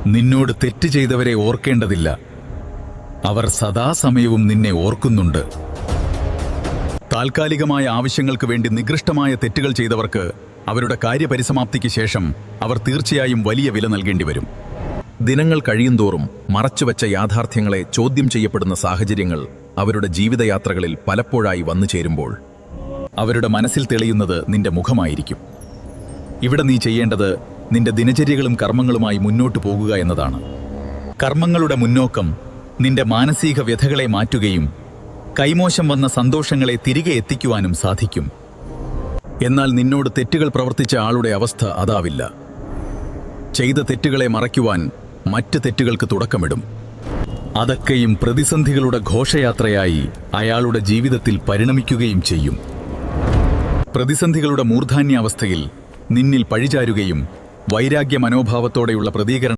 നിന്നോട് തെറ്റ് ചെയ്തവരെ ഓർക്കേണ്ടതില്ല, അവർ സദാസമയവും നിന്നെ ഓർക്കുന്നുണ്ട്. താൽക്കാലികമായ ആവശ്യങ്ങൾക്ക് വേണ്ടി നികൃഷ്ടമായ തെറ്റുകൾ ചെയ്തവർക്ക് അവരുടെ കാര്യപരിസമാപ്തിക്ക് ശേഷം അവർ തീർച്ചയായും വലിയ വില നൽകേണ്ടി വരും. ദിനങ്ങൾ കഴിയുന്തോറും മറച്ചുവെച്ച യാഥാർത്ഥ്യങ്ങളെ ചോദ്യം ചെയ്യപ്പെടുന്ന സാഹചര്യങ്ങൾ അവരുടെ ജീവിതയാത്രകളിൽ പലപ്പോഴായി വന്നു ചേരുമ്പോൾ അവരുടെ മനസ്സിൽ തെളിയുന്നത് നിന്റെ മുഖമായിരിക്കും. ഇവിടെ നീ ചെയ്യേണ്ടത് നിന്റെ ദിനചര്യകളും കർമ്മങ്ങളുമായി മുന്നോട്ടു പോകുക എന്നതാണ്. കർമ്മങ്ങളുടെ മുന്നോക്കം നിന്റെ മാനസിക വ്യഥകളെ മാറ്റുകയും കൈമോശം വന്ന സന്തോഷങ്ങളെ തിരികെ എത്തിക്കുവാനും സാധിക്കും. എന്നാൽ നിന്നോട് തെറ്റുകൾ പ്രവർത്തിച്ച ആളുടെ അവസ്ഥ അതാവില്ല. ചെയ്ത തെറ്റുകളെ മറയ്ക്കുവാൻ മറ്റ് തെറ്റുകൾക്ക് തുടക്കമിടും. അതൊക്കെയും പ്രതിസന്ധികളുടെ ഘോഷയാത്രയായി അയാളുടെ ജീവിതത്തിൽ പരിണമിക്കുകയും ചെയ്യും. പ്രതിസന്ധികളുടെ മൂർധാന്യാവസ്ഥയിൽ നിന്നിൽ പഴിചാരുകയും വൈരാഗ്യ മനോഭാവത്തോടെയുള്ള പ്രതികരണം